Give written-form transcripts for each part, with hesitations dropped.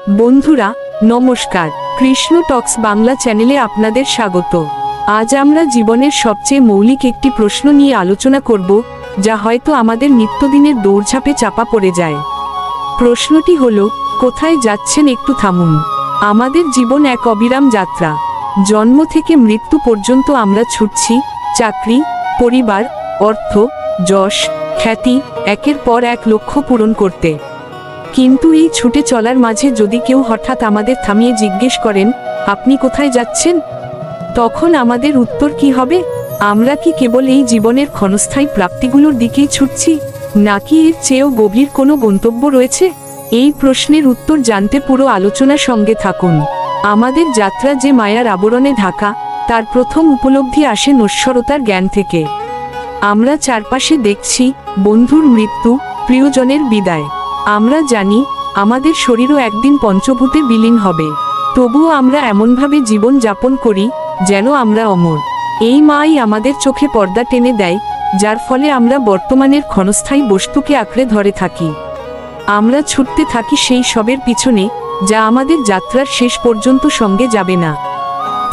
বন্ধুরা নমস্কার, কৃষ্ণ টক্স বাংলা চ্যানেলে আপনাদের স্বাগত। আজ আমরা জীবনের সবচেয়ে মৌলিক একটি প্রশ্ন নিয়ে আলোচনা করব, যা হয়তো আমাদের নিত্যদিনের দৌড়ঝাঁপে চাপা পড়ে যায়। প্রশ্নটি হলো, কোথায় যাচ্ছেন একটু থামুন। আমাদের জীবন এক অবিরাম যাত্রা। জন্ম থেকে মৃত্যু পর্যন্ত আমরা ছুটছি চাকরি, পরিবার, অর্থ, যশ, খ্যাতি, একের পর এক লক্ষ্য পূরণ করতে। কিন্তু এই ছুটে চলার মাঝে যদি কেউ হঠাৎ আমাদের থামিয়ে জিজ্ঞেস করেন, আপনি কোথায় যাচ্ছেন, তখন আমাদের উত্তর কি হবে? আমরা কি কেবল এই জীবনের ক্ষণস্থায়ী প্রাপ্তিগুলোর দিকেই ছুটছি, নাকি এর চেয়েও গভীর কোনো গন্তব্য রয়েছে? এই প্রশ্নের উত্তর জানতে পুরো আলোচনার সঙ্গে থাকুন। আমাদের যাত্রা যে মায়ার আবরণে ঢাকা, তার প্রথম উপলব্ধি আসে নশ্বরতার জ্ঞান থেকে। আমরা চারপাশে দেখছি বন্ধুর মৃত্যু, প্রিয়জনের বিদায়। আমরা জানি আমাদের শরীরও একদিন পঞ্চভূতে বিলীন হবে, তবুও আমরা এমনভাবে জীবন যাপন করি যেন আমরা অমর। এই মাই আমাদের চোখে পর্দা টেনে দেয়, যার ফলে আমরা বর্তমানের ক্ষণস্থায়ী বস্তুকে আঁকড়ে ধরে থাকি। আমরা ছুটতে থাকি সেই সবের পিছনে, যা আমাদের যাত্রার শেষ পর্যন্ত সঙ্গে যাবে না।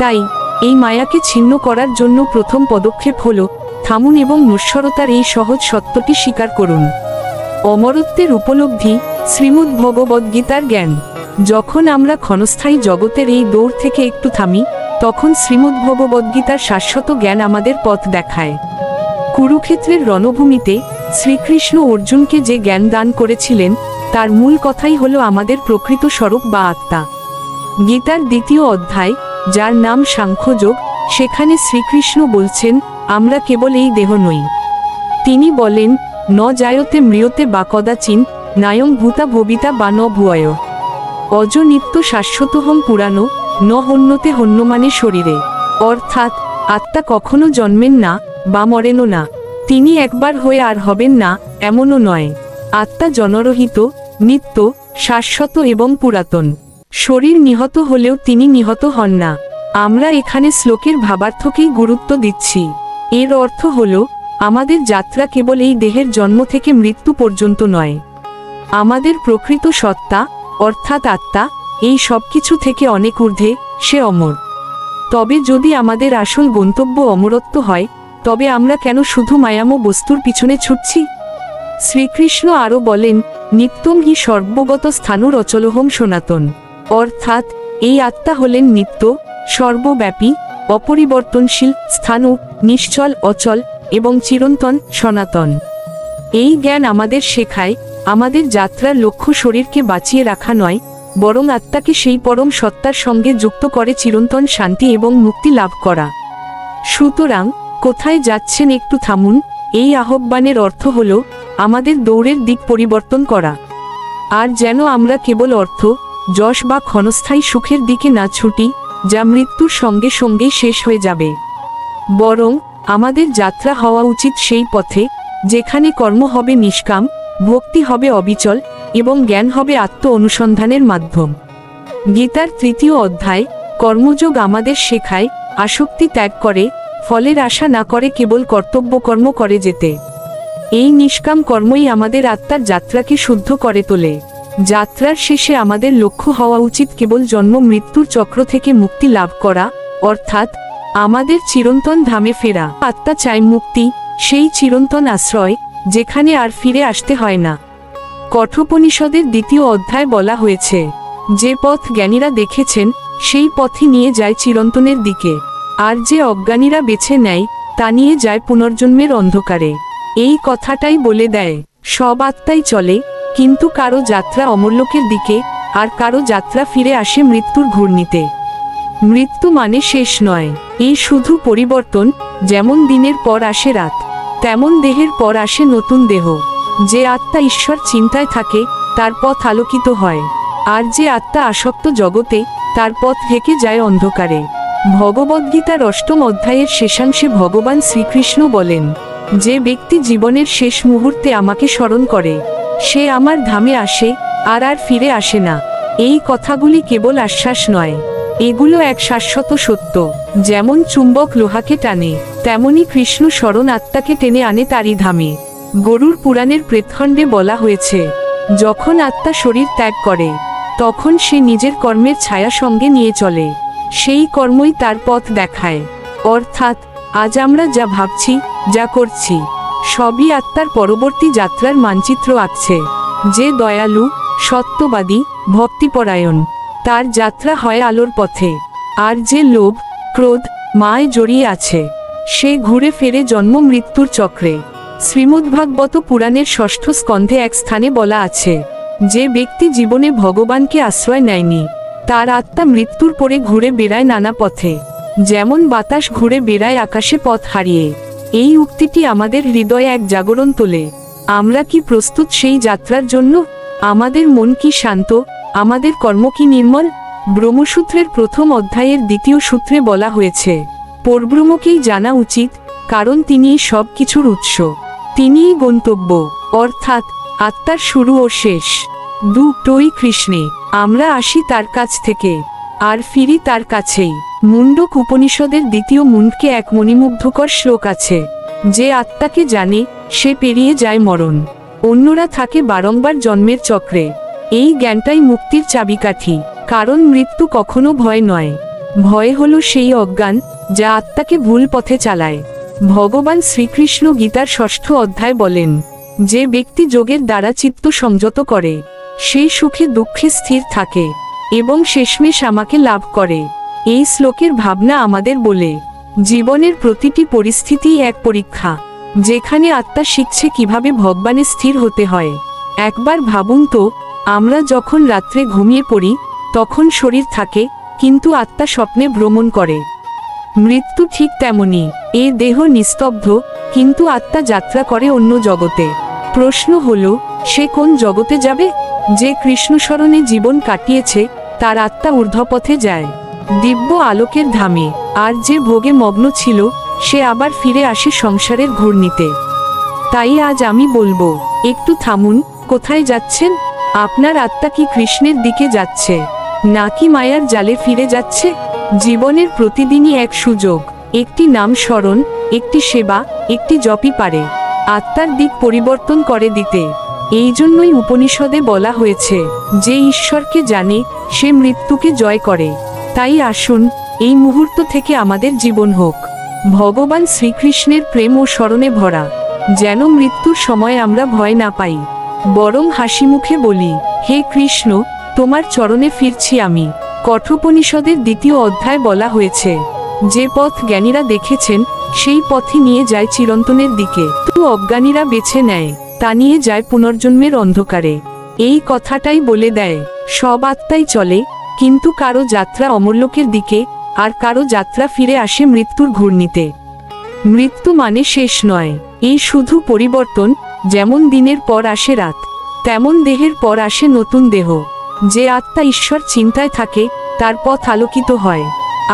তাই এই মায়াকে ছিন্ন করার জন্য প্রথম পদক্ষেপ হলো, থামুন এবং নশ্বরতার এই সহজ সত্যটি স্বীকার করুন। অমরত্বের উপলব্ধি, শ্রীমদ্ ভগবদ্গীতার জ্ঞান। যখন আমরা ক্ষণস্থায়ী জগতের এই দৌড় থেকে একটু থামি, তখন শ্রীমদ্ ভগবদ্গীতার শাশ্বত জ্ঞান আমাদের পথ দেখায়। কুরুক্ষেত্রের রণভূমিতে শ্রীকৃষ্ণ অর্জুনকে যে জ্ঞান দান করেছিলেন, তার মূল কথাই হলো আমাদের প্রকৃত স্বরূপ বা আত্মা। গীতার দ্বিতীয় অধ্যায়, যার নাম সাংখ্যযোগ, সেখানে শ্রীকৃষ্ণ বলছেন, আমরা কেবল এই দেহ নই। তিনি বলেন, ন জায়তে মৃয়তে বা কদাচিন, নায়ং ভূতা ভবিতা বা ন ভুয়ায়, অজ নিত্য শাশ্বতহং পুরানো, ন হন্যতে হন্যমানে শরীরে। অর্থাৎ আত্মা কখনো জন্মেন না বা মরেনও না। তিনি একবার হয়ে আর হবেন না, এমনও নয়। আত্মা জনরহিত, নিত্য, শাশ্বত এবং পুরাতন। শরীর নিহত হলেও তিনি নিহত হন না। আমরা এখানে শ্লোকের ভাবার্থকেই গুরুত্ব দিচ্ছি। এর অর্থ হলো, আমাদের যাত্রা কেবল এই দেহের জন্ম থেকে মৃত্যু পর্যন্ত নয়। আমাদের প্রকৃত সত্তা, অর্থাৎ আত্মা, এই সব কিছু থেকে অনেক ঊর্ধ্বে, সে অমর। তবে যদি আমাদের আসল গন্তব্য অমরত্ব হয়, তবে আমরা কেন শুধু মায়াময় বস্তুর পিছনে ছুটছি? শ্রীকৃষ্ণ আরও বলেন, নিত্যং হি সর্বগত স্থাণুর অচলহং সনাতন। অর্থাৎ এই আত্মা হলেন নিত্য, সর্বব্যাপী, অপরিবর্তনশীল, স্থাণু, নিশ্চল, অচল এবং চিরন্তন, সনাতন। এই জ্ঞান আমাদের শেখায়, আমাদের যাত্রার লক্ষ্য শরীরকে বাঁচিয়ে রাখা নয়, বরং আত্মাকে সেই পরম সত্তার সঙ্গে যুক্ত করে চিরন্তন শান্তি এবং মুক্তি লাভ করা। সুতরাং কোথায় যাচ্ছেন একটু থামুন, এই আহ্বানের অর্থ হলো আমাদের দৌড়ের দিক পরিবর্তন করা। আর যেন আমরা কেবল অর্থ, যশ বা ক্ষণস্থায়ী সুখের দিকে না ছুটি, যা মৃত্যুর সঙ্গে সঙ্গেই শেষ হয়ে যাবে। বরং আমাদের যাত্রা হওয়া উচিত সেই পথে, যেখানে কর্ম হবে নিষ্কাম, ভক্তি হবে অবিচল এবং জ্ঞান হবে আত্ম অনুসন্ধানের মাধ্যম। গীতার তৃতীয় অধ্যায়, কর্মযোগ আমাদের শেখায়, আসক্তি ত্যাগ করে, ফলের আশা না করে কেবল কর্তব্যকর্ম করে যেতে। এই নিষ্কাম কর্মই আমাদের আত্মার যাত্রাকে শুদ্ধ করে তোলে। যাত্রার শেষে আমাদের লক্ষ্য হওয়া উচিত কেবল জন্ম মৃত্যুর চক্র থেকে মুক্তি লাভ করা, অর্থাৎ আমাদের চিরন্তন ধামে ফেরা। আত্মা চায় মুক্তি, সেই চিরন্তন আশ্রয়, যেখানে আর ফিরে আসতে হয় না। কঠোপনিষদের দ্বিতীয় অধ্যায় বলা হয়েছে, যে পথ জ্ঞানীরা দেখেছেন, সেই পথই নিয়ে যায় চিরন্তনের দিকে, আর যে অজ্ঞানীরা বেছে নেয়, তা নিয়ে যায় পুনর্জন্মের অন্ধকারে। এই কথাটাই বলে দেয়, সব আত্মাই চলে, কিন্তু কারো যাত্রা অমরলোকের দিকে, আর কারো যাত্রা ফিরে আসে মৃত্যুর ঘূর্ণিতে। মৃত্যু মানে শেষ নয়, এই শুধু পরিবর্তন। যেমন দিনের পর আসে রাত, তেমন দেহের পর আসে নতুন দেহ। যে আত্মা ঈশ্বর চিন্তায় থাকে, তার পথ আলোকিত হয়, আর যে আত্মা আসক্ত জগতে, তার পথ ঢেকে যায় অন্ধকারে। ভগবদ্গীতার অষ্টম অধ্যায়ের শেষাংশে ভগবান শ্রীকৃষ্ণ বলেন, যে ব্যক্তি জীবনের শেষ মুহূর্তে আমাকে স্মরণ করে, সে আমার ধামে আসে, আর আর ফিরে আসে না। এই কথাগুলি কেবল আশ্বাস নয়, এগুলো এক শাশ্বত সত্য। যেমন চুম্বক লোহাকে টানে, তেমনি কৃষ্ণ স্মরণ আত্মাকে টেনে আনে তারই ধামে। গরুড় পুরাণের প্রেতখণ্ডে বলা হয়েছে, যখন আত্মা শরীর ত্যাগ করে, তখন সে নিজের কর্মের ছায়া সঙ্গে নিয়ে চলে। সেই কর্মই তার পথ দেখায়। অর্থাৎ আজ আমরা যা ভাবছি, যা করছি, সবই আত্মার পরবর্তী যাত্রার মানচিত্র আঁকছে। যে দয়ালু, সত্যবাদী, ভক্তিপরায়ণ, তার যাত্রা হয় আলোর পথে। আর যে লোভ, ক্রোধ, মায় জড়িয়ে আছে, সে ঘুরে ফেরে জন্ম মৃত্যুর চক্রে। শ্রীমদ্ভাগবত পুরাণের ষষ্ঠ স্কন্ধে এক স্থানে বলা আছে, যে ব্যক্তি জীবনে ভগবানকে আশ্রয় নেয়নি, তার আত্মা মৃত্যুর পরে ঘুরে বেড়ায় নানা পথে, যেমন বাতাস ঘুরে বেড়ায় আকাশে পথ হারিয়ে। এই উক্তিটি আমাদের হৃদয়ে এক জাগরণ তোলে। আমরা কি প্রস্তুত সেই যাত্রার জন্য? আমাদের মন কি শান্ত? আমাদের কর্ম কি নির্মল? ব্রহ্মসূত্রের প্রথম অধ্যায়ের দ্বিতীয় সূত্রে বলা হয়েছে, পরব্রহ্মকেই জানা উচিত, কারণ তিনিই সব কিছুর উৎস, তিনিই গন্তব্য, অর্থাৎ আত্মার শুরু ও শেষ দুটোই কৃষ্ণে। আমরা আসি তার কাছ থেকে, আর ফিরি তার কাছেই। মুন্ডক উপনিষদের দ্বিতীয় মুন্ডকে এক মণিমুগ্ধকর শ্লোক আছে, যে আত্মাকে জানে, সে পেরিয়ে যায় মরণ, অন্যরা থাকে বারংবার জন্মের চক্রে। এই জ্ঞানটাই মুক্তির চাবিকাঠি। কারণ মৃত্যু কখনো ভয় নয়, ভয় হলো সেই অজ্ঞান যা আত্মাকে ভুল পথে চালায়। ভগবান শ্রীকৃষ্ণ গীতার ষষ্ঠ অধ্যায় বলেন, যে ব্যক্তি যোগের দ্বারা চিত্ত সংযত করে, সে সুখে দুঃখে স্থির থাকে এবং শেষমেশ আমাকে লাভ করে। এই শ্লোকের ভাবনা আমাদের বলে, জীবনের প্রতিটি পরিস্থিতিই এক পরীক্ষা, যেখানে আত্মা শিখছে কিভাবে ভগবানে স্থির হতে হয়। একবার ভাবুন তো, আমরা যখন রাত্রে ঘুমিয়ে পড়ি, তখন শরীর থাকে, কিন্তু আত্মা স্বপ্নে ভ্রমণ করে। মৃত্যু ঠিক তেমনি, এ দেহ নিস্তব্ধ, কিন্তু আত্মা যাত্রা করে অন্য জগতে। প্রশ্ন হলো, সে কোন জগতে যাবে? যে কৃষ্ণস্মরণে জীবন কাটিয়েছে, তার আত্মা ঊর্ধ্বপথে যায়, দিব্য আলোকের ধামে। আর যে ভোগে মগ্ন ছিল, সে আবার ফিরে আসে সংসারের ঘূর্ণিতে। তাই আজ আমি বলবো, একটু থামুন। কোথায় যাচ্ছেন? আপনার আত্মা কি কৃষ্ণের দিকে যাচ্ছে, নাকি মায়ার জালে ফিরে যাচ্ছে? জীবনের প্রতিদিনই এক সুযোগ, একটি নাম স্মরণ, একটি সেবা, একটি জপই পারে আত্মার দিক পরিবর্তন করে দিতে। এই জন্যই উপনিষদে বলা হয়েছে, যে ঈশ্বরকে জানে, সে মৃত্যুকে জয় করে। তাই আসুন, এই মুহূর্ত থেকে আমাদের জীবন হোক ভগবান শ্রীকৃষ্ণের প্রেম ও স্মরণে ভরা, যেন মৃত্যুর সময় আমরা ভয় না পাই, বরং হাসিমুখে বলি, হে কৃষ্ণ, তোমার চরণে ফিরছি আমি। কঠোপনিষদের দ্বিতীয় অধ্যায় বলা হয়েছে, যে পথ জ্ঞানীরা দেখেছেন, সেই পথই নিয়ে যায় চিরন্তনের দিকে, তো অজ্ঞানীরা বেছে নেয়, তা নিয়ে যায় পুনর্জন্মের অন্ধকারে। এই কথাটাই বলে দেয়, সব আত্মাই চলে, কিন্তু কারো যাত্রা অমরলোকের দিকে, আর কারো যাত্রা ফিরে আসে মৃত্যুর ঘূর্ণিতে। মৃত্যু মানে শেষ নয়, এই শুধু পরিবর্তন। যেমন দিনের পর আসে রাত, তেমন দেহের পর আসে নতুন দেহ। যে আত্মা ঈশ্বর চিন্তায় থাকে, তার পথ আলোকিত হয়,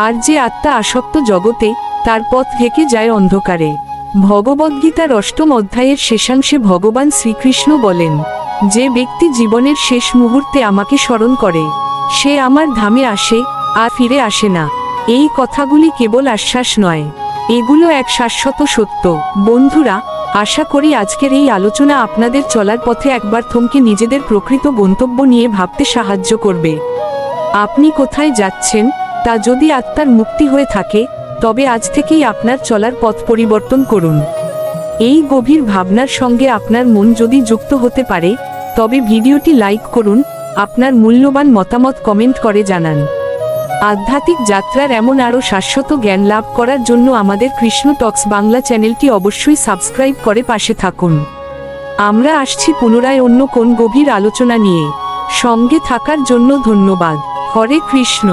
আর যে আত্মা আসক্ত জগতে, তার পথ ঢেকে যায় অন্ধকারে। ভগবদ্গীতার অষ্টম অধ্যায়ের শেষাংশে ভগবান শ্রীকৃষ্ণ বলেন, যে ব্যক্তি জীবনের শেষ মুহূর্তে আমাকে স্মরণ করে, সে আমার ধামে আসে, আর ফিরে আসে না। এই কথাগুলি কেবল আশ্বাস নয়, এগুলো এক শাশ্বত সত্য। বন্ধুরা, আশা করি আজকের এই আলোচনা আপনাদের চলার পথে একবার থমকে নিজেদের প্রকৃত গন্তব্য নিয়ে ভাবতে সাহায্য করবে। আপনি কোথায় যাচ্ছেন, তা যদি আত্মার মুক্তি হয়ে থাকে, তবে আজ থেকেই আপনার চলার পথ পরিবর্তন করুন। এই গভীর ভাবনার সঙ্গে আপনার মন যদি যুক্ত হতে পারে, তবে ভিডিওটি লাইক করুন, আপনার মূল্যবান মতামত কমেন্ট করে জানান। আধ্যাত্মিক যাত্রার এমন আরও শাশ্বত জ্ঞান লাভ করার জন্য আমাদের কৃষ্ণ টক্স বাংলা চ্যানেলটি অবশ্যই সাবস্ক্রাইব করে পাশে থাকুন। আমরা আসছি পুনরায় অন্য কোন গভীর আলোচনা নিয়ে। সঙ্গে থাকার জন্য ধন্যবাদ। হরে কৃষ্ণ।